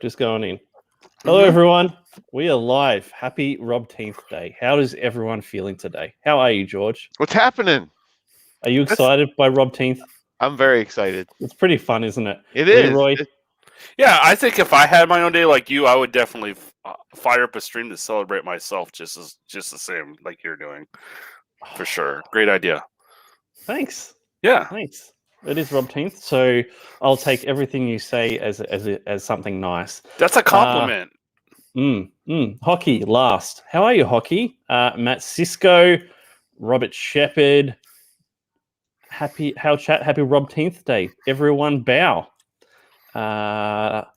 Just going in. Hello, everyone. We are live. Happy ROBTEENth Day. How is everyone feeling today? How are you, George? What's happening? Are you excited by ROBTEENth? I'm very excited. It's pretty fun, isn't it? It is. Leroy? Yeah, I think if I had my own day like you, I would definitely fire up a stream to celebrate myself just the same like you're doing. For sure. Great idea. Thanks. Yeah. Thanks. It is ROBTEENth, so I'll take everything you say as something nice. That's a compliment. Hockey last. How are you, Hockey? Matt Cisco, Robert Shepherd. Happy ROBTEENth Day. Everyone bow. That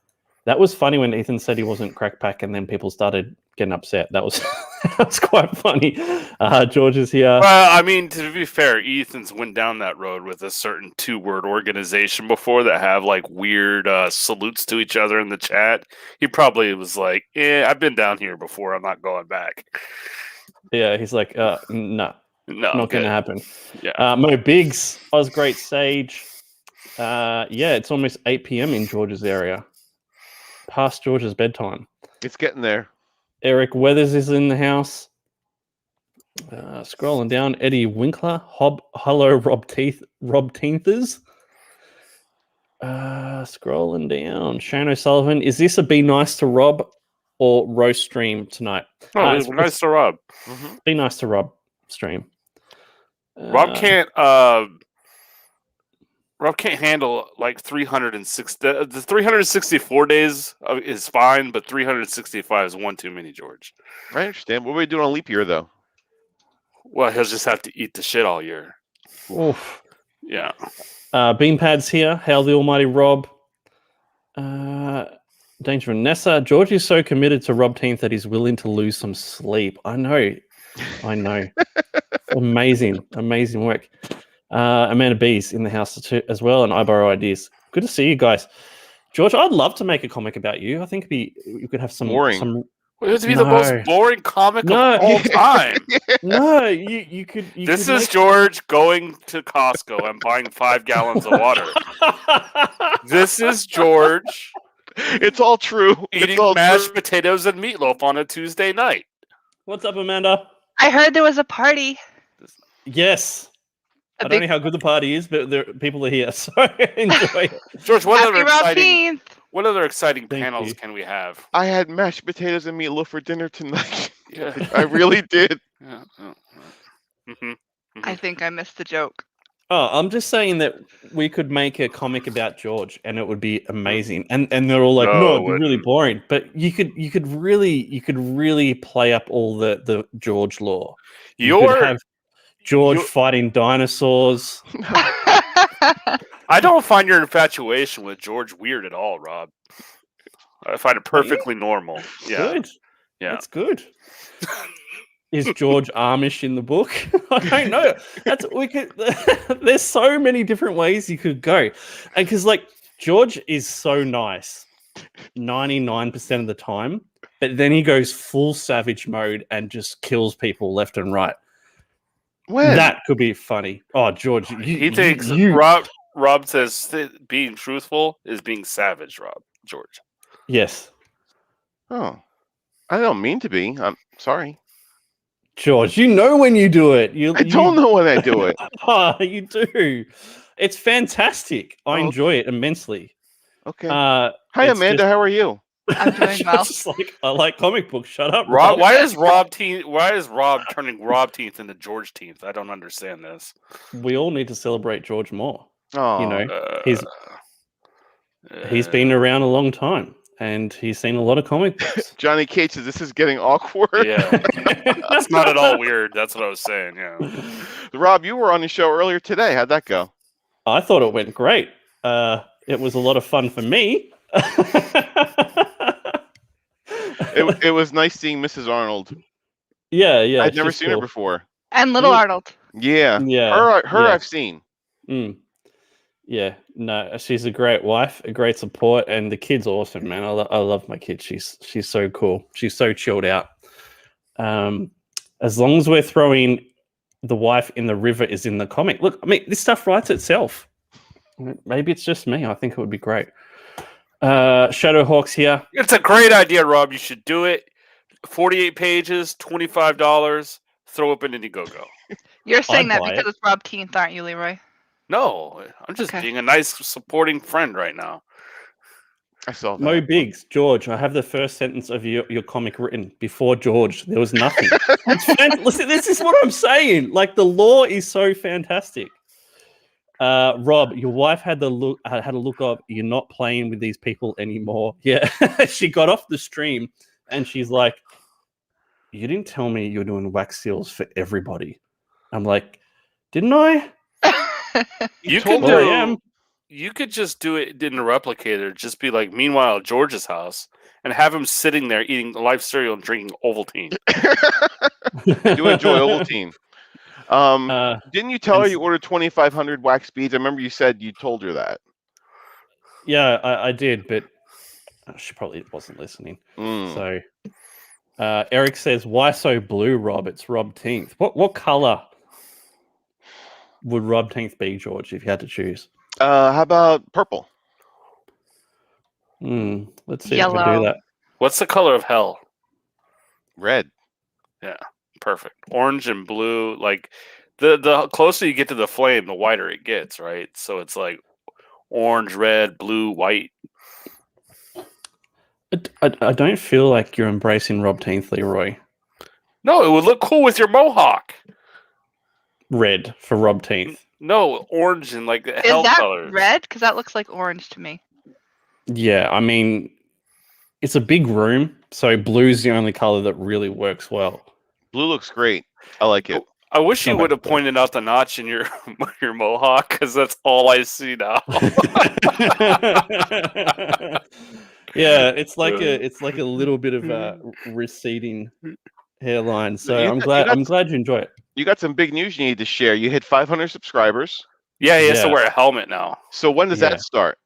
was funny when Ethan said he wasn't crackpack, and then people started getting upset. That was that was quite funny. George is here. Well, I mean, to be fair, Ethan's went down that road with a certain two-word organization before that have like weird salutes to each other in the chat. He probably was like, I've been down here before. I'm not going back. Yeah, he's like, no, not going to happen. Yeah. Mo Biggs, Oz Great Sage. Yeah, it's almost 8 p.m. in George's area. Past George's bedtime. It's getting there. Eric Weathers is in the house. Scrolling down, Eddie Winkler. Hello, ROBTEENthers. Scrolling down, Shane O'Sullivan. Is this a Be Nice to Rob or roast stream tonight? Oh, it's nice to Rob. Be Nice to Rob stream. Rob can't handle like 360. The 364 days is fine, but 365 is one too many, George. I understand. What are we doing on leap year, though? Well, he'll just have to eat the shit all year. Oof. Yeah. Beanpad's here. Hail the almighty Rob. Danger Nessa. George is so committed to ROBTEENth that he's willing to lose some sleep. I know. Amazing work. Amanda B's in the house too, as well, and I Borrow Ideas. Good to see you guys. George, I'd love to make a comic about you. I think you could have some boring. It would be the most boring comic of all time. No, you could. This is George going to Costco and buying 5 gallons of water. This is George. It's all true. Eating mashed potatoes and meatloaf on a Tuesday night. What's up, Amanda? I heard there was a party. Yes. I don't know how good the party is, but people are here, so enjoy it. George, what Happy other exciting panels can we have? I had mashed potatoes and meatloaf for dinner tonight. Yeah. I really did. Yeah. I think I missed the joke. Oh, I'm just saying that we could make a comic about George, and it would be amazing. And they're all like, no, it'd be really boring. But you could really play up all the George lore. You could have George fighting dinosaurs. I don't find your infatuation with George weird at all, Rob. I find it perfectly normal. Yeah. Good. Yeah. That's good. Is George Amish in the book? I don't know. There's so many different ways you could go. And because George is so nice 99% of the time, but then he goes full savage mode and just kills people left and right. When? That could be funny. Oh, George. He thinks Rob says being truthful is being savage, George. Yes. Oh. I don't mean to be. I'm sorry. George, you know when you do it. I don't know when I do it. Oh, you do. It's fantastic. I enjoy it immensely. Okay. Hi, Amanda. How are you? I'm doing well. I like comic books. Shut up, Rob. Why is Rob turning ROBTEENth into GeorgeTeenth? I don't understand this. We all need to celebrate George more. Oh, you know, he's been around a long time, and he's seen a lot of comic books. Johnny Cage says this is getting awkward. Yeah, that's not at all weird. That's what I was saying. Yeah, Rob, you were on the show earlier today. How'd that go? I thought it went great. It was a lot of fun for me. It was nice seeing Mrs. Arnold. Yeah. I'd never seen her before. And little Arnold. Yeah. Her I've seen. Yeah, no, she's a great wife, a great support, and the kid's awesome, man. I love my kid. She's so cool. She's so chilled out. As long as we're throwing the wife in the river is in the comic. Look, I mean, this stuff writes itself. Maybe it's just me. I think it would be great. Shadowhawk's here. It's a great idea, Rob. You should do it. 48 pages, $25. Throw up an Indiegogo. You're saying I'd that buy because it. it's ROBTEENth, aren't you, Leroy? No, I'm just Okay. being a nice supporting friend right now. I saw that. Mo Biggs, George, I have the first sentence of your comic written. Before George, there was nothing. Listen, this is what I'm saying. Like, the lore is so fantastic. Rob, your wife had a look of, you're not playing with these people anymore. Yeah. She got off the stream and she's like, you didn't tell me you're doing wax seals for everybody. I'm like, didn't I? You told can Well, I do. am. You could just do it in a replicator. Just be like, meanwhile, at George's house, and have him sitting there eating live cereal and drinking Ovaltine. Do enjoy Ovaltine. Didn't you tell her and- you ordered 2,500 wax beads? I remember you said you told her that. Yeah, I did, but she probably wasn't listening. Mm. So Eric says, why so blue, Rob? It's ROBTEENth. What color would ROBTEENth be, George, if you had to choose? How about purple? Let's see if I can do Yellow. that. What's the color of hell? Red. Perfect. Orange and blue. Like the closer you get to the flame, the whiter it gets, right? So it's like orange, red, blue, white. I don't feel like you're embracing ROBTEENth, Leroy. No, it would look cool with your mohawk. Red for ROBTEENth. No, orange and like the Is hell that colors. red? Because that looks like orange to me. Yeah, I mean, it's a big room, so blue's the only color that really works well. Blue looks great. I like it. I wish you Come would back, have pointed out the notch in your your mohawk, because that's all I see now. Yeah, it's like a little bit of a receding hairline. So I'm glad you enjoy it. You got some big news you need to share. You hit 500 subscribers. Yeah, he has to Yeah. wear a helmet now. So when does Yeah. that start?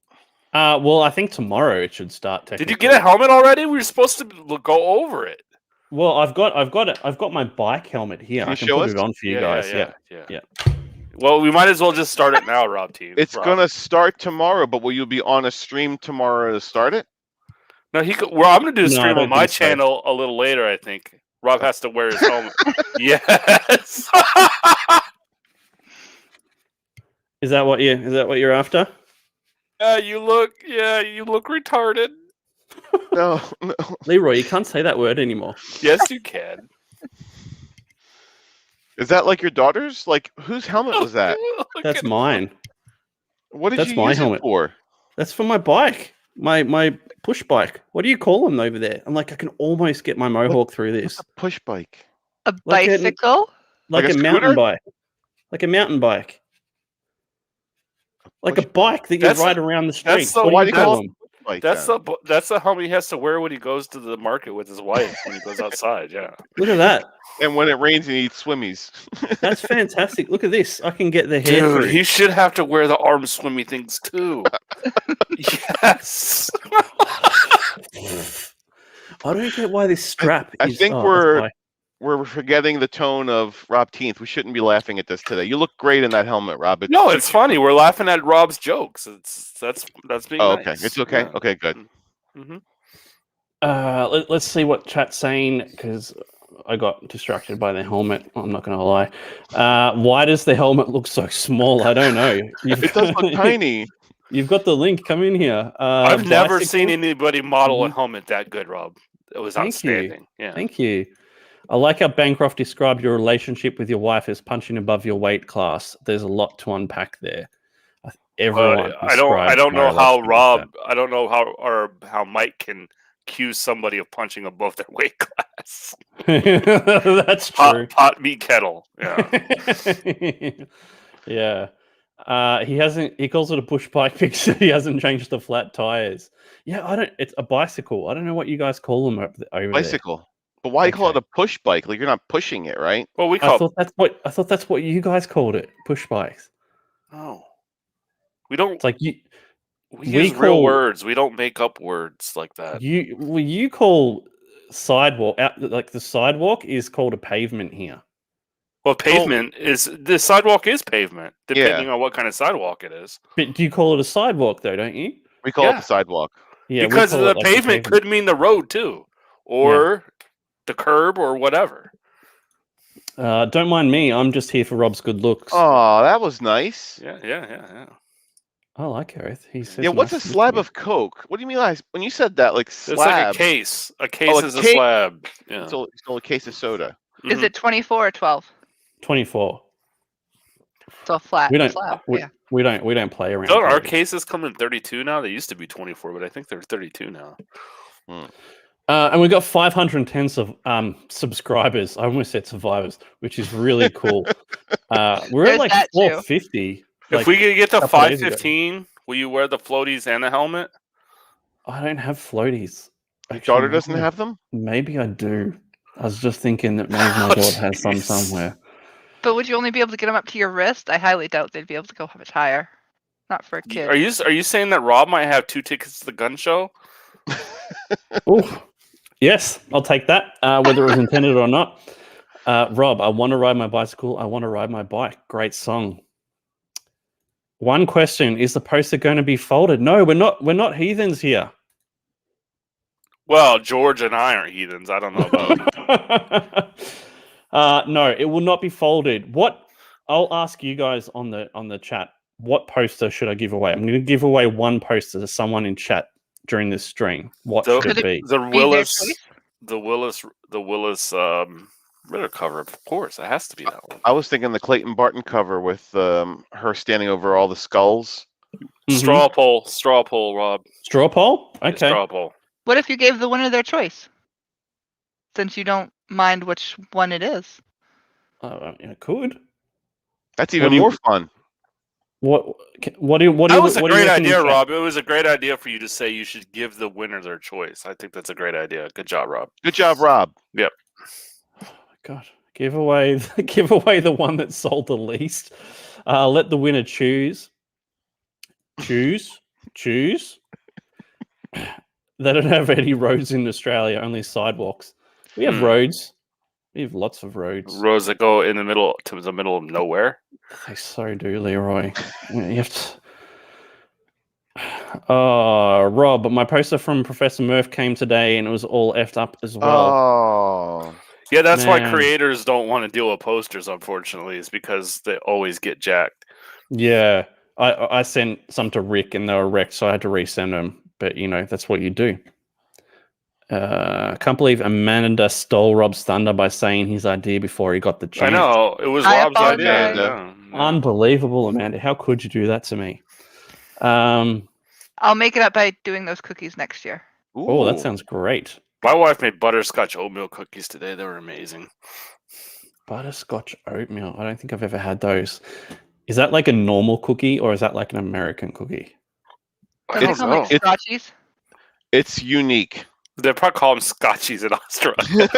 Well, I think tomorrow it should start. Did you Technically. get a helmet already? We were supposed to go over it. Well, I've got my bike helmet here. Can I you can show put us? it on for you guys. Yeah. Well, we might as well just start it now, Rob Team. It's Rob. gonna start tomorrow, but will you be on a stream tomorrow to start it? No, well, I'm gonna do a No, I stream don't on my think so. channel a little later. I think Rob has to wear his helmet. Yes. Is that what you're after? You look retarded. No. Leroy, you can't say that word anymore. Yes, you can. Is that like your daughter's? Like, whose helmet was that? Look That's at- mine. What did That's you my use helmet. it for? That's for my bike. My push bike. What do you call them over there? I'm like, I can almost get my mohawk through this. A push bike. A Like a- bicycle? Like Like a a mountain scooter? bike. Like a mountain bike. Like a Push bike that you That's ride around the street. the- What why do do you you call call them? bike That's then? the helmet he has to wear when he goes to the market with his wife when he goes outside. Yeah. Look at that. And when it rains, you eat swimmies. That's fantastic. Look at this. I can get the hair Dude, through. he should have to wear the arm swimmy things too. Yes. I don't get why this strap I is... think oh, we're- that's We're forgetting the tone of ROBTEENth. We shouldn't be laughing at this today. You look great in that helmet, Rob. No, it's funny. We're laughing at Rob's jokes. That's being Oh, nice. okay. It's okay. Yeah. Okay, good. Mhm. Let's see what chat's saying, because I got distracted by the helmet. I'm not going to lie. Why does the helmet look so small? I don't know. It does look tiny. You've got the link. Come in here. I've never bicycle? seen anybody model a Mhm. helmet that good, Rob. It was Thank you. outstanding. Yeah. Thank you. I like how Bancroft described your relationship with your wife as punching above your weight class. There's a lot to unpack there. Everyone. I don't described know my how relationship I don't know how Mike can accuse somebody of punching above their weight class. like that. That's true. Pot meat kettle. Yeah. Yeah. He calls it a push bike because he hasn't changed the flat tires. Yeah, it's a bicycle. I don't know what you guys call them over there. Bicycle. But why you call it Okay. a push bike? Like, you're not pushing it, right? Well, we I call thought that's what you guys called it. Push bikes. no. We don't. It's like We we use real call- words. We don't make up words like that. you call sidewalk like the sidewalk is called a pavement here. Well, pavement is the sidewalk is pavement, Yeah. depending on what kind of sidewalk it is. But do you call it a sidewalk though, don't you? We call it Yeah. the sidewalk. Yeah, we because call the it, like, pavement could mean the road too, or the curb, or whatever. Don't mind me. I'm just here for Rob's good looks. Oh, that was nice. Yeah. I like Gareth. He says Yeah, what's nice a things slab to me. of Coke? What do you mean? When you said that, like It's like a slab? case. A case Oh, a is a case. slab. Yeah. It's only a case of soda. Is Mhm. it 24 or 12? 24. So a flat We don't. slab. We, Yeah. we don't play around. Don't our here. cases come in 32 now? They used to be 24, but I think they're 32 now. And we've got 510 subscribers. I almost said survivors, which is really cool. We're There's at like that too. 450. If we could get to couple days ago. 515, will you wear the floaties and the helmet? I don't have floaties. Your Actually, daughter doesn't maybe have them? Maybe I do. I was just thinking that maybe my Oh, daughter has some jeez. somewhere. But would you only be able to get them up to your wrist? I highly doubt they'd be able to go much higher. Not for a kid. Are you saying that Rob might have 2 tickets to the gun show? Oh, yes, I'll take that, whether it was intended or not. Rob, I want to ride my bicycle. I want to ride my bike. Great song. One question: is the poster going to be folded? No, we're not. We're not heathens here. Well, George and I aren't heathens. I don't know about. No, it will not be folded. What? I'll ask you guys on the chat. What poster should I give away? I'm going to give away one poster to someone in chat during this stream. What should it be? The Be their Willis, choice? the Willis Ritter cover. Of course, it has to be that one. I was thinking the Clayton Barton cover with her standing over all the skulls. Mhm. Straw poll, Rob. Straw poll? Yeah, Okay. straw poll. What if you gave the winner their choice? Since you don't mind which one it is. I could. That's What even do you- more fun. What do you? That was a what do you great reckon in idea, chat? Rob. It was a great idea for you to say you should give the winner their choice. I think that's a great idea. Good job, Rob. Good job, Rob. God, give away the one that sold the least. Let the winner choose. Choose. They don't have any roads in Australia, only sidewalks. We have roads. We have lots of roads. Roads that go in the middle to the middle of nowhere. They so do, Leroy. You have to. Oh, Rob, my poster from Professor Murph came today and it was all effed up as well. Oh. Yeah, that's why Man. creators don't want to deal with posters, unfortunately, is because they always get jacked. Yeah, I sent some to Rick and they were wrecked, so I had to resend them. But that's what you do. I can't believe Amanda stole Rob's thunder by saying his idea before he got the chance. I know. It was I Rob's idea. apologize. Yeah. Unbelievable, Amanda. How could you do that to me? I'll make it up by doing those cookies next year. Oh, that Ooh. sounds great. My wife made butterscotch oatmeal cookies today. They were amazing. Butterscotch oatmeal. I don't think I've ever had those. Is that like a normal cookie or is that like an American cookie? I Don't they don't call know. them like scotchies? It's unique. They probably call them scotchies in Australia.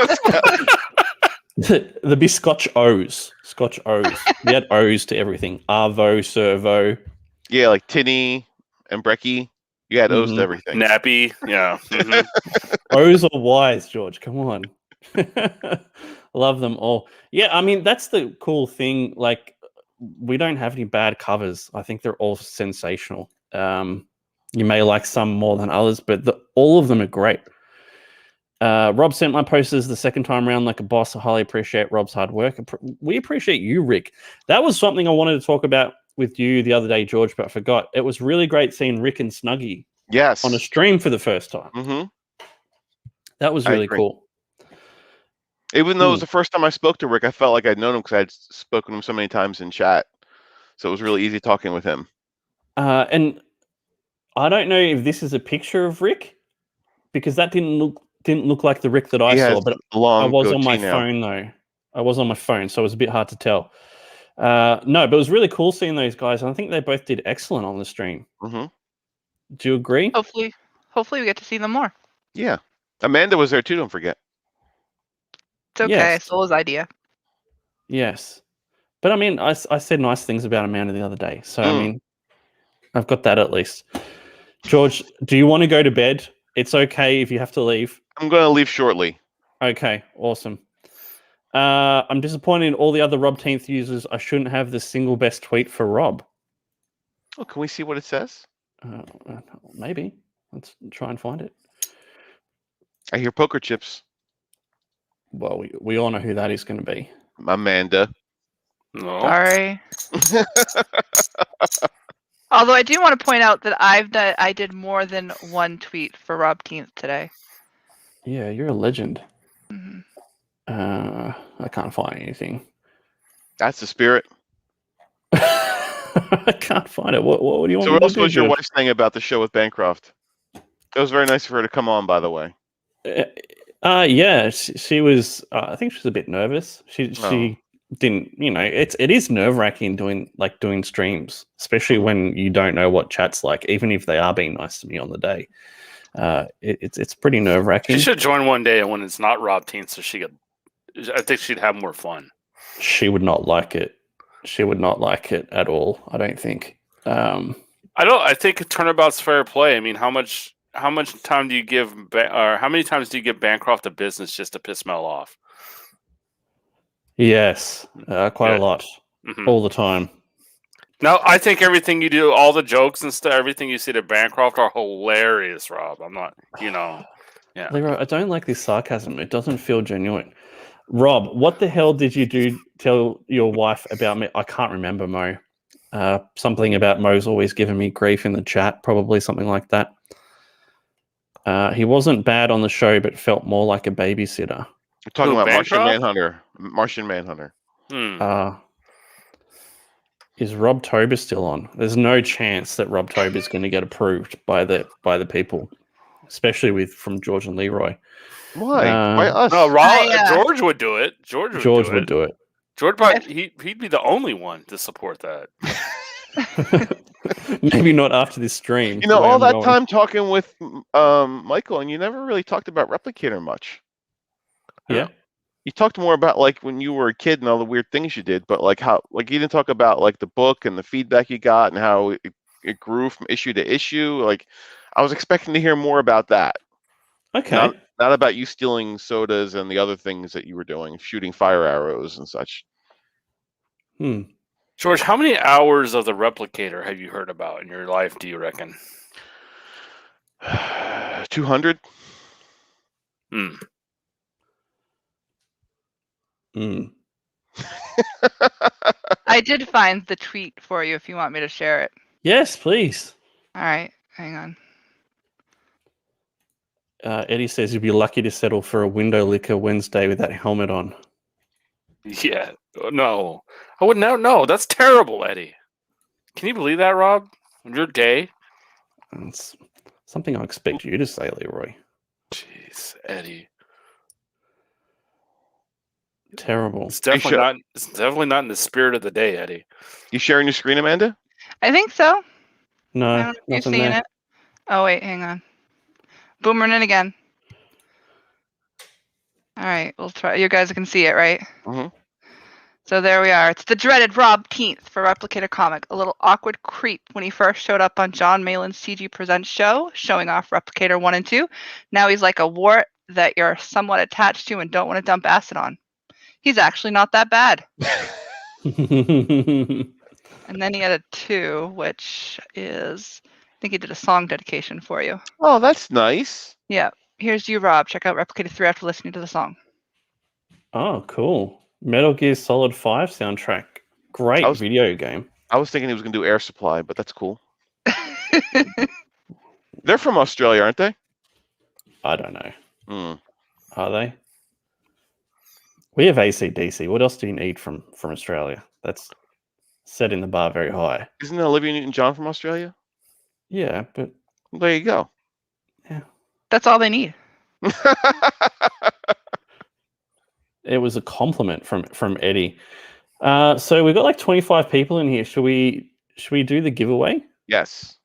The be Scotch O's. Scotch O's. We had O's to everything. Arvo, Servo. Yeah, like Tinny and Brecky. You had O's Mhm. to everything. Nappy. Yeah. Mhm. O's or Y's, George. Come on. Love them all. Yeah, I mean, that's the cool thing. Like, we don't have any bad covers. I think they're all sensational. You may like some more than others, but all of them are great. Rob sent my posters the second time around like a boss. I highly appreciate Rob's hard work. We appreciate you, Rick. That was something I wanted to talk about with you the other day, George, but I forgot. It was really great seeing Rick and Snuggy Yes. on a stream for the first time. Mm-hmm. That was I really agree. cool. Even though it was the first time I spoke to Rick, I felt like I'd known him because I'd spoken to him so many times in chat. So it was really easy talking with him. And I don't know if this is a picture of Rick because that didn't look like the Rick that I He saw, has but a long I was on my goatee now. phone though. I was on my phone, so it was a bit hard to tell. No, but it was really cool seeing those guys, and I think they both did excellent on the stream. Mm-hmm. Do you agree? Hopefully we get to see them more. Yeah. Amanda was there too, don't forget. It's okay. Yes. I stole his idea. Yes. But I mean, I said nice things about Amanda the other day, so I Mm. mean, I've got that at least. George, do you want to go to bed? It's okay if you have to leave. I'm going to leave shortly. Okay, awesome. I'm disappointed in all the other ROBTEENth users. I shouldn't have the single best tweet for Rob. Oh, can we see what it says? Maybe. Let's try and find it. I hear poker chips. Well, we all know who that is going to be. Amanda. No. Sorry. Although I do want to point out that I did more than one tweet for ROBTEENth today. Yeah, you're a legend. hmm I can't find anything. That's the spirit. I can't find it. What do you want So me what to else do? was your George? wife saying about the show with Bancroft? It was very nice of her to come on, by the way. Yeah, she was. I think she was a bit nervous. She didn't. It is nerve wracking doing streams, especially when you don't know what chat's like, even if they are being nice to me on the day. It's pretty nerve wracking. She should join one day when it's not ROBTEENth, so I think she'd have more fun. She would not like it. She would not like it at all. I don't think. I think turnabout's fair play. I mean, how much time do you give, or how many times do you give Bancroft a business just to piss Mel off? Yes, quite a lot, all the time. No, I think everything you do, all the jokes and stuff, everything you see to Bancroft are hilarious, Rob. I'm not, yeah. Leroy, I don't like this sarcasm. It doesn't feel genuine. Rob, what the hell did you tell your wife about me? I can't remember, Mo. Something about Mo's always giving me grief in the chat, probably something like that. He wasn't bad on the show, but felt more like a babysitter. We're talking about Bancroft? Martian Manhunter. Is Rob Tober still on? There's no chance that Rob Tober is going to get approved by the people, especially from George and Leroy. Why? Why us? No, George would do it. George would do it. George probably he'd be the only one to support that. Maybe not after this stream. All that time talking with Michael, and you never really talked about Replicator much. Yeah. You talked more about like when you were a kid and all the weird things you did, but like how you didn't talk about like the book and the feedback you got and how it grew from issue to issue. Like I was expecting to hear more about that. Okay. Not about you stealing sodas and the other things that you were doing, shooting fire arrows and such. George, how many hours of the Replicator have you heard about in your life, do you reckon? 200? I did find the tweet for you if you want me to share it. Yes, please. All right, hang on. Eddie says you'd be lucky to settle for a window licker Wednesday with that helmet on. Yeah. No. I would not. No, that's terrible, Eddie. Can you believe that, Rob? You're gay? It's something I expect you to say, Leroy. Jeez, Eddie. Terrible. It's definitely not in the spirit of the day, Eddie. You sharing your screen, Amanda? I think so. No, you've nothing seen there. it. Oh wait, hang on. Boomering in again. All right, we'll try. You guys can see it, right? Mm-hmm. So there we are. It's the dreaded ROBTEENth for Replicator Comic. A little awkward creep when he first showed up on John Malin's CG Presents show, showing off Replicator 1 and 2. Now he's like a wart that you're somewhat attached to and don't want to dump acid on. He's actually not that bad. And then he had a 2, which is, I think he did a song dedication for you. Oh, that's nice. Yeah. Here's you, Rob. Check out Replicator 3 after listening to the song. Oh, cool. Metal Gear Solid 5 soundtrack. Great video game. I was thinking he was going to do Air Supply, but that's cool. They're from Australia, aren't they? I don't know. Are they? We have AC/DC. What else do you need from Australia? That's setting the bar very high. Isn't Olivia Newton-John from Australia? Yeah, but... Well, there you go. Yeah. That's all they need. It was a compliment from Eddie. So we've got like 25 people in here. Should we do the giveaway? Yes.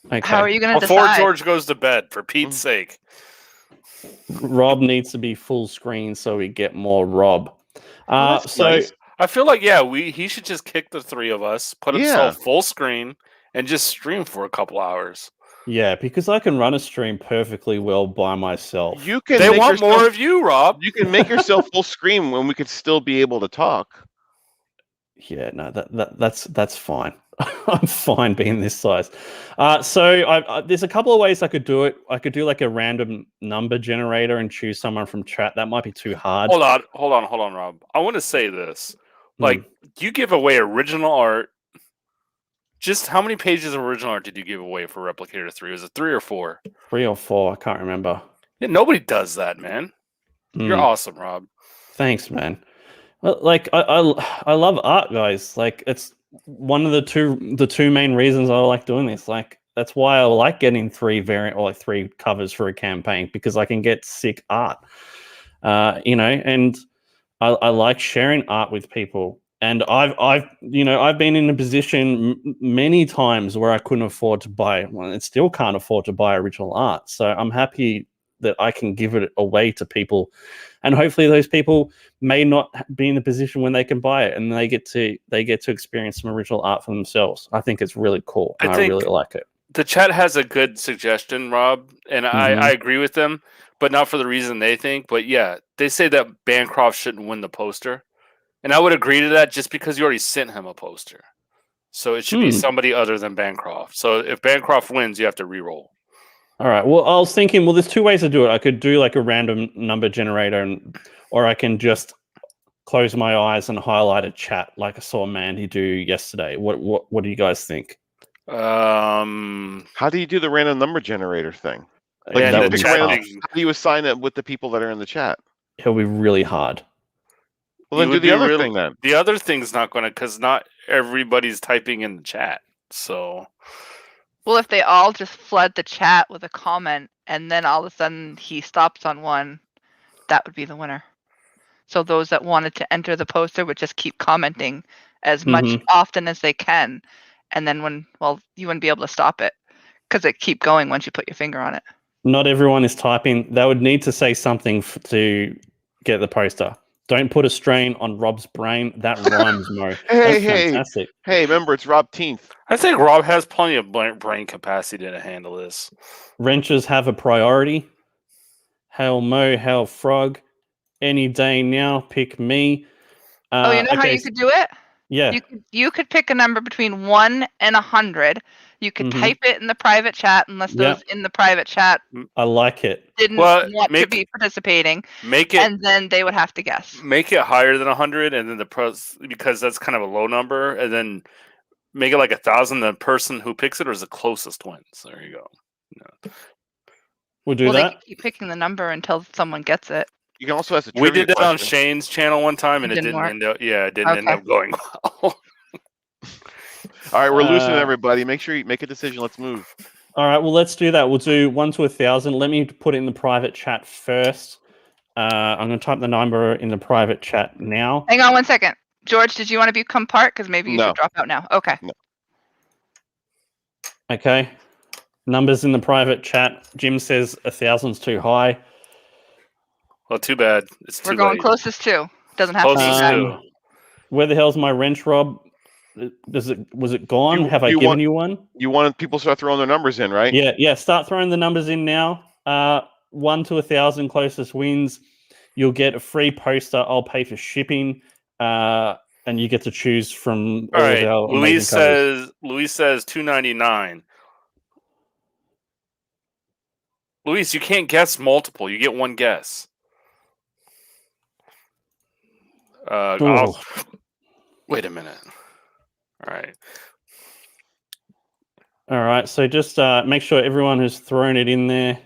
Okay. How are you going to Before decide? George goes to bed, for Pete's sake. Rob needs to be full screen so we get more Rob. Nice. I feel like he should just kick the 3 of us, put himself full screen, and just stream for a couple hours. Yeah, because I can run a stream perfectly well by myself. They want more of you, Rob. You can make yourself full screen when we could still be able to talk. Yeah, no, that's fine. I'm fine being this size. So there's a couple of ways I could do it. I could do like a random number generator and choose someone from chat. That might be too hard. Hold on, Rob. I want to say this. Like, you give away original art. Just how many pages of original art did you give away for Replicator 3? Was it 3 or 4? 3 or 4, I can't remember. Yeah, nobody does that, man. You're awesome, Rob. Thanks, man. Well, like I love art, guys. Like it's one of the two main reasons I like doing this. Like that's why I like getting 3 variant or like 3 covers for a campaign, because I can get sick art. And I like sharing art with people. And I've been in a position many times where I couldn't afford to buy, well, and still can't afford to buy original art. So I'm happy that I can give it away to people, and hopefully those people may not be in a position when they can buy it, and they get to experience some original art for themselves. I think it's really cool. I really like it. The chat has a good suggestion, Rob, and I agree with them, but not for the reason they think. But yeah, they say that Bancroft shouldn't win the poster, and I would agree to that just because you already sent him a poster. So it should be somebody other than Bancroft. So if Bancroft wins, you have to re-roll. All right. Well, I was thinking, there's 2 ways to do it. I could do like a random number generator, or I can just close my eyes and highlight a chat like I saw Mandy do yesterday. What do you guys think? How do you do the random number generator thing? Like, Yeah, how do you assign it with the people that are in the chat? It'll be really hard. Well, then do the other thing then. The other thing's not going to, because not everybody's typing in the chat. So, well, if they all just flood the chat with a comment and then all of a sudden he stops on one, that would be the winner. So those that wanted to enter the poster would just keep commenting as much often as they can. And then you wouldn't be able to stop it because it keep going once you put your finger on it. Not everyone is typing. They would need to say something to get the poster. Don't put a strain on Rob's brain. That rhymes, Mo. That's fantastic. Hey, remember, it's ROBTEENth. I think Rob has plenty of brain capacity to handle this. Wrenches have a priority. Hail Mo, hail Frog. Any day now, pick me. How you could do it? Yeah. You could pick a number between 1 and 100. You could type it in the private chat unless those in the private chat I like it. didn't want to be participating. And then they would have to guess. Make it higher than 100, and then because that's kind of a low number, and then make it like 1,000. The person who picks it is the closest wins. There you go. Yeah. We'll do that. They can keep picking the number until someone gets it. You can also ask a We did that on question. Shane's channel one time, and it didn't end up. Yeah, it didn't end up going well. All right, we're losing everybody. Make sure you make a decision. Let's move. All right, well, let's do that. We'll do 1 to 1,000. Let me put it in the private chat first. I'm going to type the number in the private chat now. Hang on 1 second. George, did you want to become part? Because maybe you should drop out now. Okay. No. Okay. Numbers in the private chat. Jim says 1,000's too high. Well, too bad. It's too We're going late. closest to. Doesn't have to be Closest that. to. Where the hell's my wrench, Rob? Was it gone? Have I given you one? You wanted people to start throwing their numbers in, right? Yeah. Start throwing the numbers in now. 1 to 1,000 closest wins. You'll get a free poster. I'll pay for shipping. And you get to choose from All right. of our Luis amazing says $2.99. Luis, you can't guess multiple. You get one guess. Wait a minute. All right. So just make sure everyone has thrown it in there,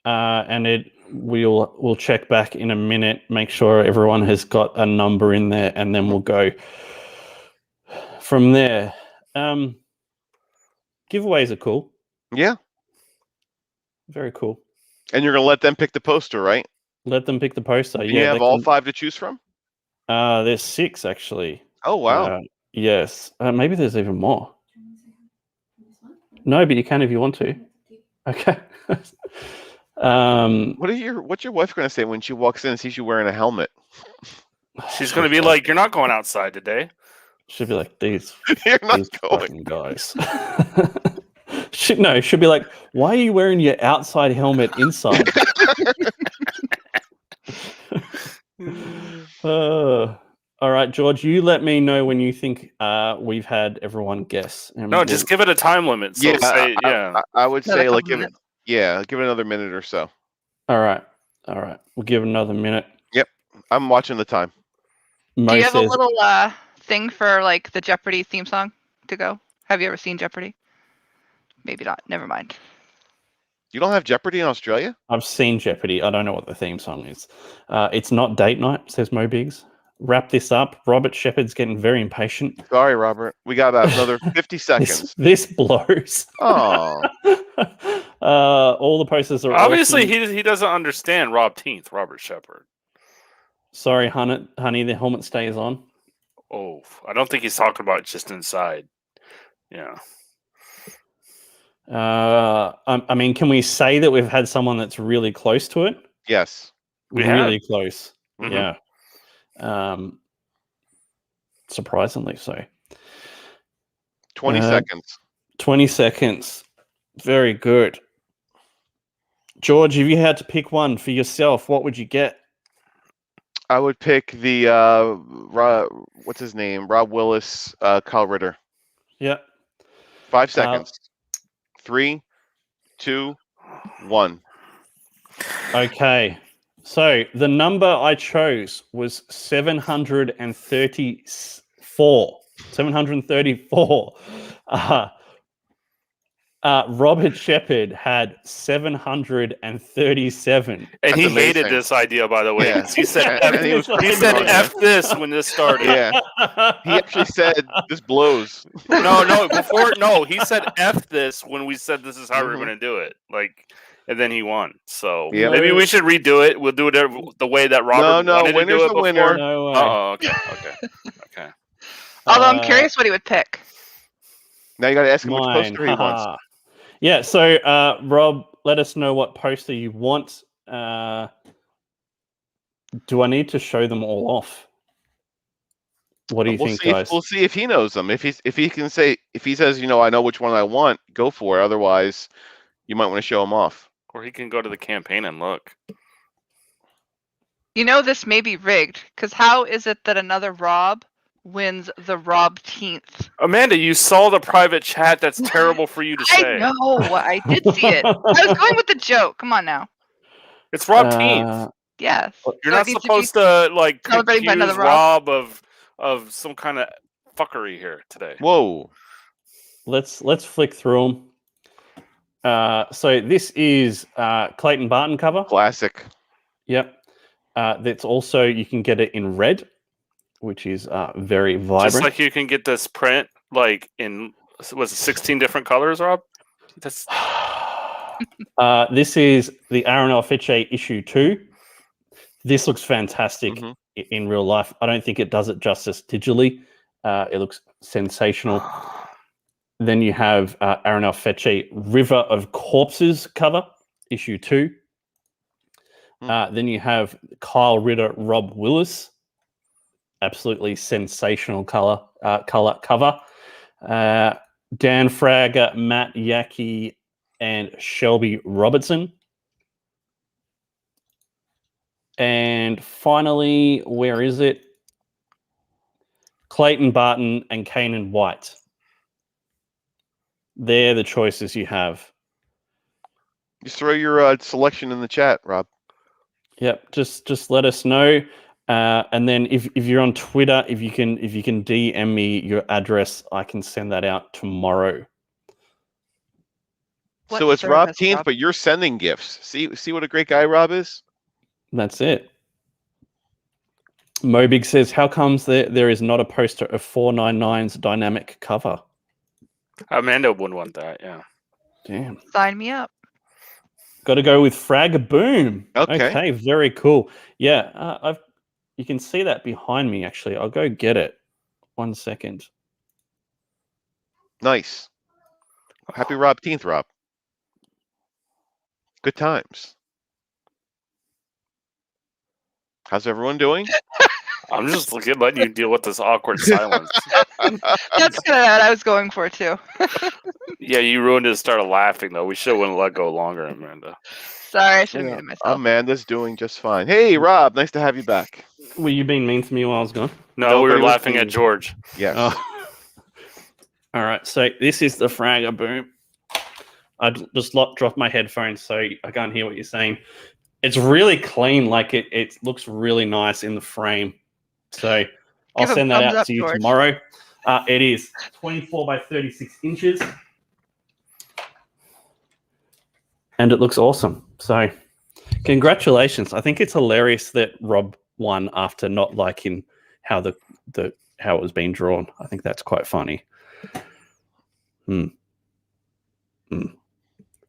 and we'll check back in a minute. Make sure everyone has got a number in there, and then we'll go from there. Giveaways are cool. Yeah. Very cool. And you're gonna let them pick the poster, right? Let them pick the poster. You have all 5 to choose from? There's 6 actually. Oh wow. Yes. Maybe there's even more. No, but you can if you want to. Okay. What's your wife gonna say when she walks in and sees you wearing a helmet? She's gonna be like, "You're not going outside today." She'll be like, "These fucking guys." She'll be like, "Why are you wearing your outside helmet inside?" All right, right, George, you let me know when you think we've had everyone guess. And No, just give it a time limit. So say, I would Another say like couple give it another minute or so. All right. We'll give it another minute. Yep, I'm watching the time. Mo Do you have a says, little thing for like the Jeopardy theme song to go? Have you ever seen Jeopardy? Maybe not. Never mind. You don't have Jeopardy in Australia? I've seen Jeopardy. I don't know what the theme song is. It's not date night, says Mo Biggs. Wrap this up. Robert Shepard's getting very impatient. Sorry, Robert. We got about another 50 seconds. This blows. Oh, All the posters are obviously awesome. he doesn't understand ROBTEENth, Robert Shepard. Sorry, honey, the helmet stays on. Oh, I don't think he's talking about just inside. Yeah. I mean, can we say that we've had someone that's really close to it? yes. We Really close. Mhm. Yeah. Surprisingly so. 20 seconds. 20 seconds. Very good. George, if you had to pick one for yourself, what would you get? I would pick the what's his name? Rob Willis, Kyle Ritter. Yeah. 5 seconds. 3, 2, 1. Okay. So the number I chose was 734. 734. Robert Shepard had 737. And That's he amazing. hated this idea, by the way. Yeah. 'Cause He said, And he was he said picking on F this when this started. Yeah. He actually said this blows. No, he said F this when we said this is how we're Mhm. going to do it. Like, and then he won. So Yep. maybe we should redo it. We'll do it the way that Robert No, wanted to winner's do it the before. winner. No way. Oh, okay. Although I'm curious what he would pick. Now you got to ask him which Mine. poster he wants. haha. Yeah, so Rob, let us know what poster you want. Do I need to show them all off? What do you think, guys? We'll see if he knows them. If he says, I know which one I want, go for it. Otherwise, you might want to show him off. Or he can go to the campaign and look. You know this may be rigged, because how is it that another Rob wins the ROBTEENth? Amanda, you saw the private chat. That's terrible for you to say. I know. I did see it. I was going with the joke. Come on now. It's ROBTEENth. Yes. You're So it not needs to supposed to like celebrating by accuse another Rob. Rob of some kind of fuckery here today. Whoa. Let's flick through them. So this is Clayton Barton cover. Classic. Yep. That's also, you can get it in red, which is very vibrant. Just like you can get this print like in, was it 16 different colors, Rob? That's this is the Aaron Fiche issue 2. This looks fantastic Mhm. in real life. I don't think it does it justice digitally. It looks sensational. Then you have Aaron Fiche River of Corpses cover, issue 2. Then you have Kyle Ritter, Rob Willis. Absolutely sensational color cover. Dan Frager, Matt Yaki, and Shelby Robertson. And finally, where is it? Clayton Barton and Kanan White. They're the choices you have. Just throw your selection in the chat, Rob. Yep, just let us know. And then if you're on Twitter, if you can DM me your address, I can send that out tomorrow. What So it's service, ROBTEENth, Rob? but you're sending gifts. See what a great guy Rob is? That's it. Mobig says, how comes there is not a poster of 499's dynamic cover? Amanda would want that, yeah. Damn. Sign me up. Got to go with Frag Boom. Okay. Very cool. Yeah, you can see that behind me, actually. I'll go get it. 1 second. Nice. Happy ROBTEENth, Rob. Good times. How's everyone doing? I'm just letting you deal with this awkward silence. That's kind of what I was going for too. Yeah, you ruined it and started laughing, though. We should have let go longer, Amanda. Sorry, I should have muted myself. Amanda's doing just fine. Hey, Rob, nice to have you back. Were you being mean to me while I was gone? No, we were Nobody was laughing at being- George. Yes. Oh. All right, so this is the Fragger boom. I just dropped my headphones so I can't hear what you're saying. It's really clean, like it looks really nice in the frame. So I'll Give a send that thumbs out up, to you George. tomorrow. It is 24 by 36 inches. And it looks awesome. So congratulations. I think it's hilarious that Rob won after not liking how how it was being drawn. I think that's quite funny.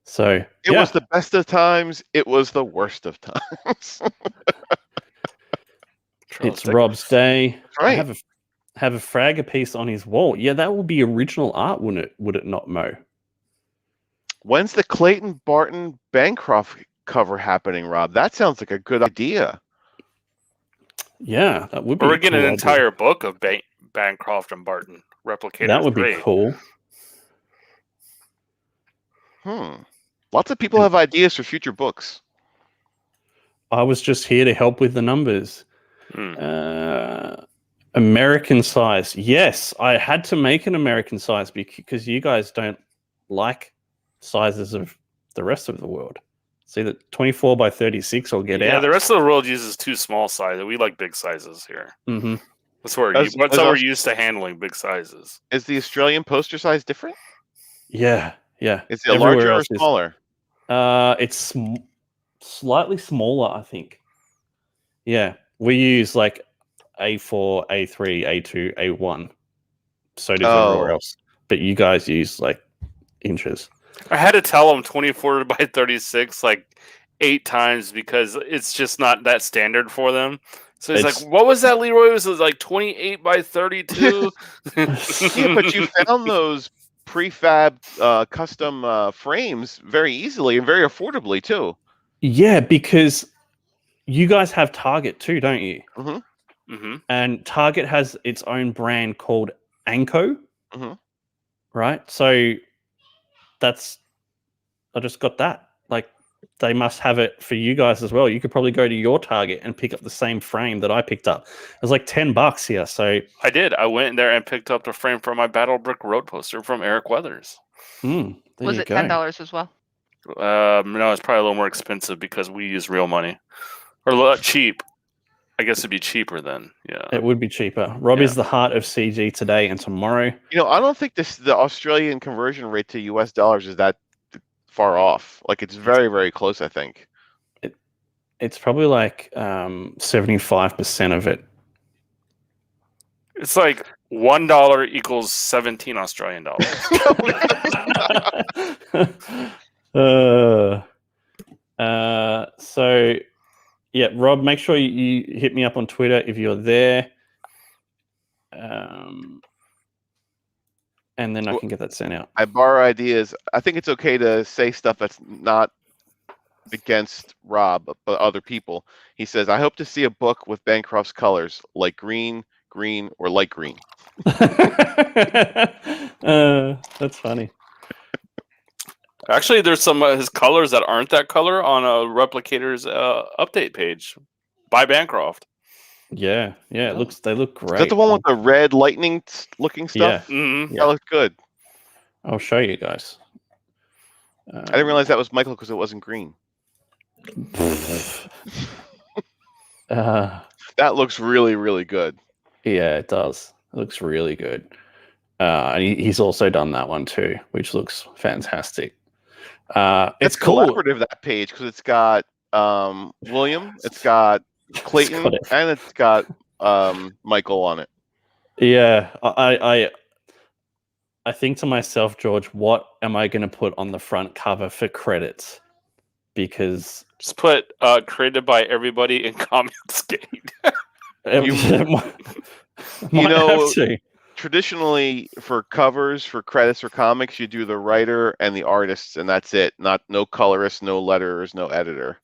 So It was the best of times. It was the worst of times. It's Rob's day. Right. I have a Fragger piece on his wall. Yeah, that would be original art, wouldn't it? Would it not, Mo? When's the Clayton Barton Bancroft cover happening, Rob? That sounds like a good idea. Yeah, that would be. Or we're getting cool an idea. entire book of Bancroft and Barton. Replicator. That would be cool. Lots of people have ideas for future books. I was just here to help with the numbers. American size. Yes, I had to make an American size because you guys don't like sizes of the rest of the world. See that 24 by 36 will get out. Yeah, the rest of the world uses too small sizes. We like big sizes here. Mm-hmm. That's how we're used to handling big sizes. Is the Australian poster size different? Yeah. Is it larger or else is- smaller? It's slightly smaller, I think. Yeah, we use like A4, A3, A2, A1. So does everywhere else. But you guys use like inches. I had to tell him 24 by 36 like 8 times because it's just not that standard for them. So he's like, "What was that, Leroy? It was like 28 by 32." Yeah, but you found those prefab custom frames very easily and very affordably too. Yeah, because you guys have Target too, don't you? Mm-hmm. Mm-hmm. And Target has its own brand called Anko. Mm-hmm. Right? So I just got that. Like, they must have it for you guys as well. You could probably go to your Target and pick up the same frame that I picked up. It was like $10 here. So I did. I went in there and picked up the frame for my Battle Brick Road poster from Eric Weathers. Was it $10 as well? No, it's probably a little more expensive because we use real money. Or a lot cheap. I guess it'd be cheaper then. Yeah. It would be cheaper. Rob is the heart of CG today and tomorrow. You know, I don't think the Australian conversion rate to US dollars is that far off. Like, it's very, very close, I think. It's probably like 75% of it. It's like $1 equals 17 Australian dollars. So yeah, Rob, make sure you hit me up on Twitter if you're there. And then I can get that sent out. I borrow ideas. I think it's okay to say stuff that's not against Rob, but other people. He says, I hope to see a book with Bancroft's colors, like green, or light green. That's funny. Actually, there's some of his colors that aren't that color on a Replicator's update page by Bancroft. Yeah, they look great. Is that the one with the red lightning looking stuff? Yeah. Mm-hmm. That looks good. I'll show you guys. I didn't realize that was Michael because it wasn't green. That looks really, really good. Yeah, it does. It looks really good. And he's also done that one too, which looks fantastic. It's cool. Collaborative, that page, because it's got William, it's got Clayton, and it's got Michael on it. Yeah, I think to myself, George, what am I going to put on the front cover for credits? Because just put created by everybody in Comicsgate. You know, traditionally for covers, for credits for comics, you do the writer and the artists, and that's it. No colorist, no letterers, no editor.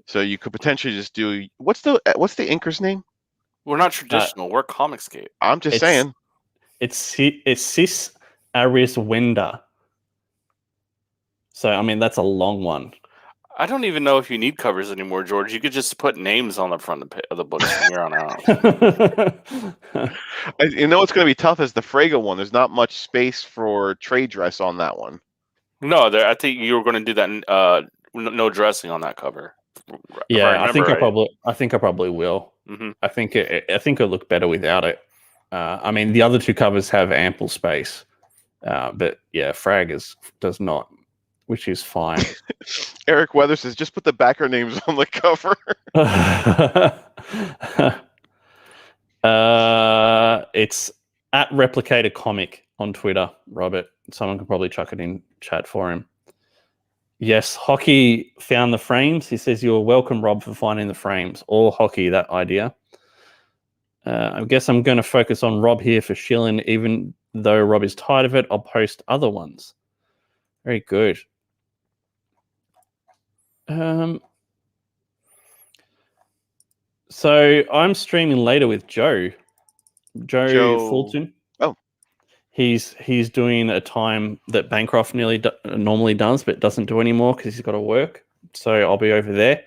So you could potentially just do what's the inker's name? We're not traditional. We're Comicsgate. I'm just saying. It's Cis Aris Wenda. So I mean that's a long one. I don't even know if you need covers anymore, George. You could just put names on the front of the books from here on out. You know what's going to be tough is the Frege one. There's not much space for trade dress on that one. No, I think you were going to do that. No dressing on that cover. Yeah, I think I probably will. Mm-hmm. I think it'll look better without it. I mean, the other two covers have ample space, but yeah, Frag does not, which is fine. Eric Weather says, just put the backer names on the cover. It's at Replicator Comic on Twitter, Robert. Someone can probably chuck it in chat for him. Yes, Hockey found the frames. He says, you're welcome, Rob, for finding the frames. All Hockey, that idea. I guess I'm going to focus on Rob here for shilling. Even though Rob is tired of it, I'll post other ones. Very good. So I'm streaming later with Joe Fulton. Oh, he's doing a time that Bancroft normally does, but doesn't do anymore because he's got to work. So I'll be over there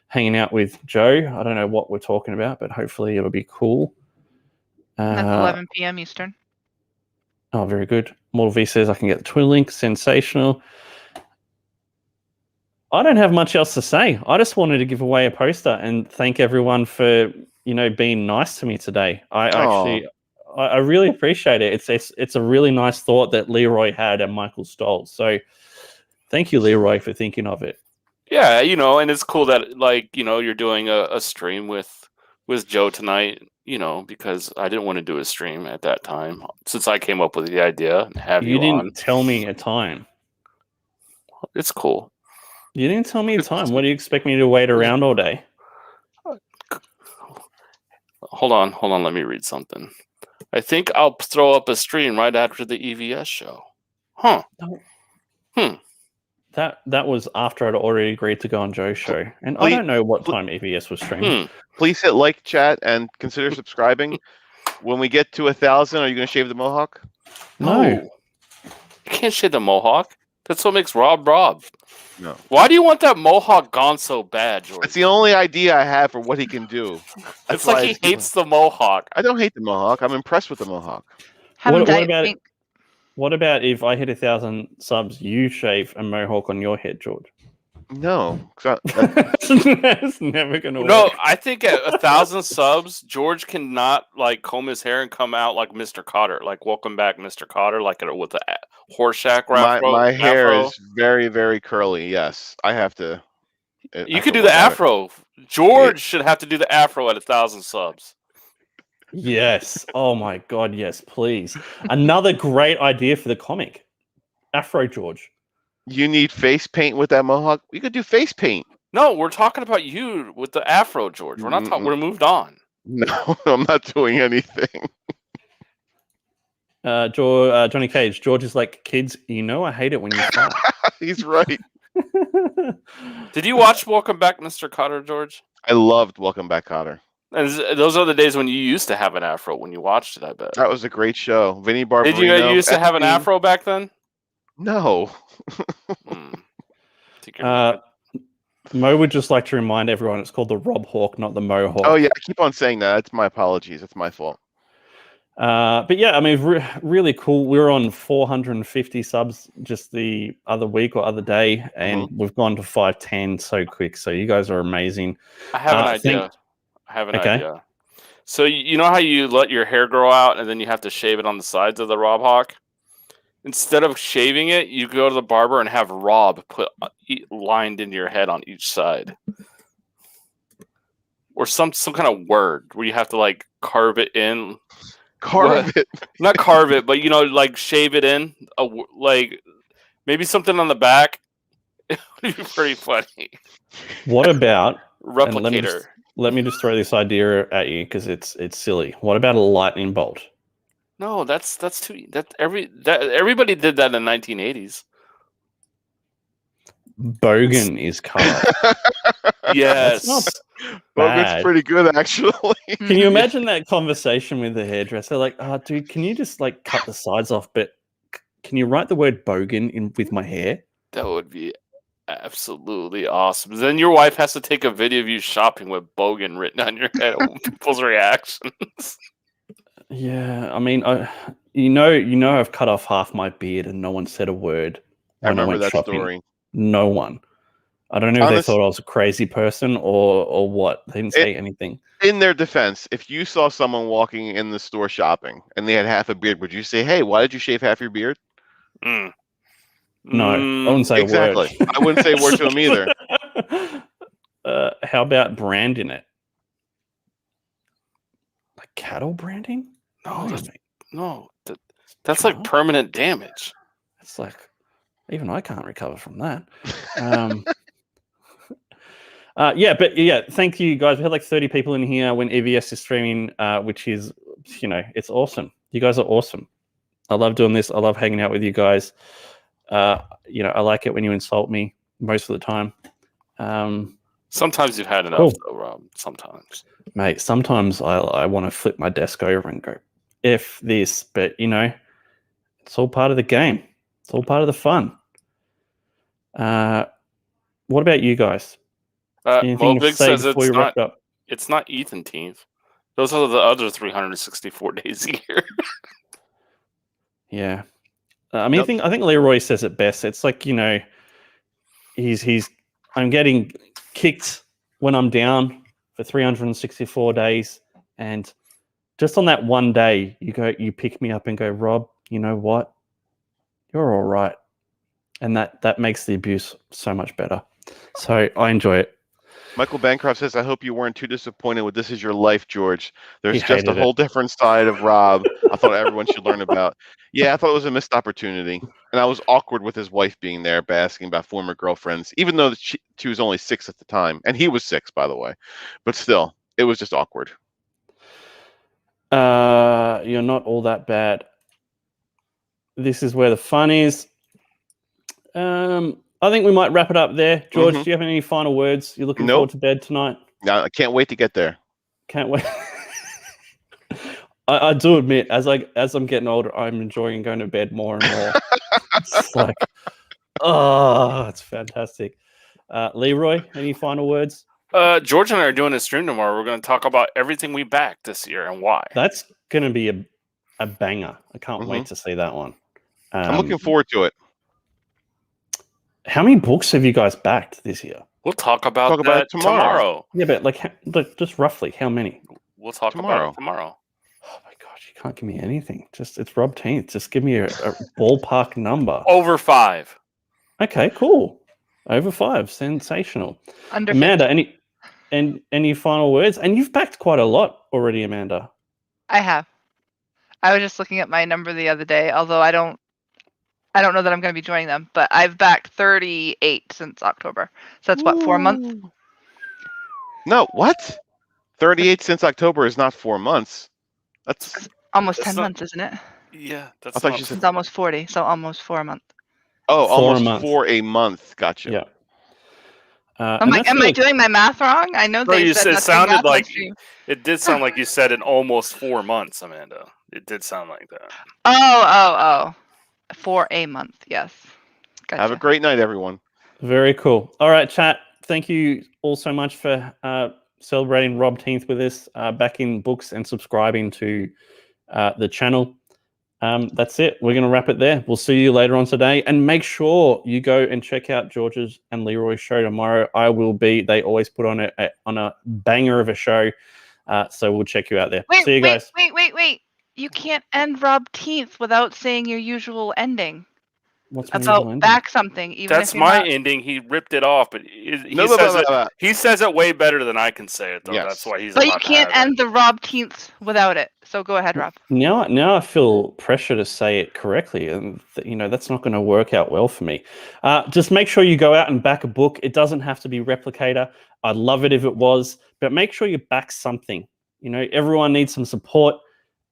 hanging out with Joe. I don't know what we're talking about, but hopefully it'll be cool. That's 11 p.m. Eastern. Oh, very good. Mortal V says I can get the Twitter link. Sensational. I don't have much else to say. I just wanted to give away a poster and thank everyone for being nice to me today. I really appreciate it. It's a really nice thought that Leroy had and Michael stole. So thank you, Leroy, for thinking of it. Yeah, and it's cool that you're doing a stream with Joe tonight. Because I didn't want to do a stream at that time since I came up with the idea and have you didn't on. Tell me a time. It's cool. You didn't tell me a time. What do you expect me to wait around all day? Hold on. Let me read something. I think I'll throw up a stream right after the EVS show. Huh. That was after I'd already agreed to go on Joe's show. And I don't know what time EVS was streaming. Please hit like, chat, and consider subscribing. When we get to 1,000, are you going to shave the mohawk? No. You can't shave the mohawk. That's what makes Rob Rob. No. Why do you want that mohawk gone so bad, George? That's the only idea I have for what he can do. It's like he hates the mohawk. I don't hate the mohawk. I'm impressed with the mohawk. What about if I hit 1,000 subs, you shave a mohawk on your head, George? No. It's never going to work. No, I think at 1,000 subs, George cannot comb his hair and come out like Mr. Cotter. Welcome back, Mr. Cotter, with a Horseshack afro. My hair is very, very curly, yes. I have to... You could do the afro. George should have to do the afro at 1,000 subs. Yes. Oh my God. Yes, please. Another great idea for the comic. Afro George. You need face paint with that mohawk? We could do face paint. No, we're talking about you with the afro, George. We're not talking. We're moved on. No, I'm not doing anything. Johnny Cage. George is like, kids, I hate it when you fight. He's right. Did you watch Welcome Back, Mr. Cotter, George? I loved Welcome Back, Cotter. And those are the days when you used to have an afro when you watched it, I bet. That was a great show. Vinny Barbarino. Did you used to have an afro back then? No. Mo would just like to remind everyone it's called the Rob Hawk, not the Mohawk. Oh, yeah. I keep on saying that. It's my apologies. It's my fault. But yeah, I mean, really cool. We were on 450 subs just the other week or other day, and we've gone to 510 so quick. So you guys are amazing. I have an idea. Idea. So you know how you let your hair grow out and then you have to shave it on the sides of the Rob Hawk? Instead of shaving it, you go to the barber and have Rob put lined into your head on each side. Or some kind of word where you have to carve it in. Not carve it, but shave it in. Maybe something on the back. It would be pretty funny. What about Replicator? Let me just throw this idea at you because it's silly. What about a lightning bolt? No, that's too. Everybody did that in the 1980s. Bogan is color. Yes. Bogan's pretty good, actually. Can you imagine that conversation with the hairdresser? Like, dude, can you just cut the sides off? But can you write the word bogan in with my hair? That would be Absolutely awesome. Then your wife has to take a video of you shopping with Bogan written on your head of people's reactions. Yeah, I mean, I've cut off half my beard and no one said a word I when I remember went that shopping. story. No one. I don't know if they Honest, thought I was a crazy person or what. They didn't say anything. in their defense, if you saw someone walking in the store shopping and they had half a beard, would you say, "Hey, why did you shave half your beard"? Mm. No, I Mm, wouldn't say Exactly. a word. I wouldn't say a word to him either. How about branding it? Like cattle branding? no, No, that's, mate. no, that's like Sure. permanent damage. It's like even I can't recover from that. Yeah, but yeah, thank you guys. We had like 30 people in here when EVS is streaming, which is, it's awesome. You guys are awesome. I love doing this. I love hanging out with you guys. I like it when you insult me most of the time. Sometimes you've had enough, Cool. though, Rob. Sometimes. Mate, sometimes I want to flip my desk over and go, F this, but it's all part of the game. It's all part of the fun. What about you guys? Anything to Mobig say says before we wrap it up? it's not Ethan-teenth. Those are the other 364 days a year. Yeah. I mean, I think Leroy says it best. It's like, I'm getting kicked when I'm down for 364 days. And just on that one day, you pick me up and go, Rob, you know what? You're all right. And that makes the abuse so much better. So I enjoy it. Michael Bancroft says, "I hope you weren't too disappointed with This Is Your Life, George. There's He just a hated whole it. different side of Rob I thought everyone should learn about." Yeah, I thought it was a missed opportunity. And I was awkward with his wife being there, asking about former girlfriends, even though she was only 6 at the time. And he was 6, by the way. But still, it was just awkward. You're not all that bad. This is where the fun is. I think we might wrap it up there. George, do you have any final words? You're looking forward to bed tonight? No, I can't wait to get there. Can't wait. I do admit, as I'm getting older, I'm enjoying going to bed more and more. It's like, oh, it's fantastic. Leroy, any final words? George and I are doing a stream tomorrow. We're going to talk about everything we backed this year and why. That's going to be a banger. I can't wait to see that one. I'm looking forward to it. How many books have you guys backed this year? We'll talk about it that tomorrow. Yeah, but just roughly, how many? We'll talk about it tomorrow. Oh my gosh, you can't give me anything. It's ROBTEENTH. Just give me a ballpark number. Over 5. Okay, cool. Over 5, sensational. Under Amanda, 50. any final words? And you've backed quite a lot already, Amanda. I have. I was just looking at my number the other day, although I don't know that I'm going to be joining them, but I've backed 38 since October. So that's what, 4 months? No, what? 38 since October is not 4 months. That's almost 10 months, isn't it? Yeah, I thought you said it's almost 40, so almost 4 months. Oh, almost 4 a month. 4 a month. Gotcha. Yeah. Am I doing my math wrong? I know they said it sounded like stream. it did sound like you said in almost 4 months, Amanda. It did sound like that. Oh. 4 a month, yes. Gotcha. Have a great night, everyone. Very cool. All right, chat. Thank you all so much for celebrating ROBTEENTH with us, backing books and subscribing to the channel. That's it. We're going to wrap it there. We'll see you later on today. And make sure you go and check out George's and Leroy's show tomorrow. They always put on a banger of a show. So we'll check you out there. See you guys. Wait. You can't end ROBTEENTH without saying your usual ending. What's my usual ending? Back something. Even That's my ending. He ripped it off, but he says it way better than I can say it, though. Yes. That's why he's. But you can't end the ROBTEENTH without it. So go ahead, Rob. Now I feel pressure to say it correctly, and that's not going to work out well for me. Just make sure you go out and back a book. It doesn't have to be Replicator. I'd love it if it was, but make sure you back something. Everyone needs some support,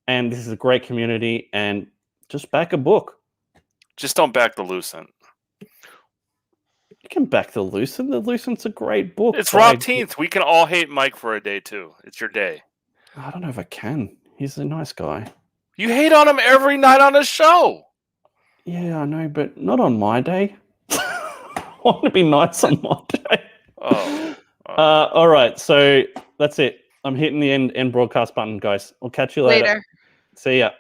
and this is a great community. And just back a book. Just don't back the Lucent. You can back the Lucent. The Lucent's a great book. It's ROBTEENTH. We can all hate Mike for a day too. It's your day. I don't know if I can. He's a nice guy. You hate on him every night on his show. Yeah, I know, but not on my day. want to be nice on my day. Oh. All right, so that's it. I'm hitting the end broadcast button, guys. I'll catch you later. Later. See ya.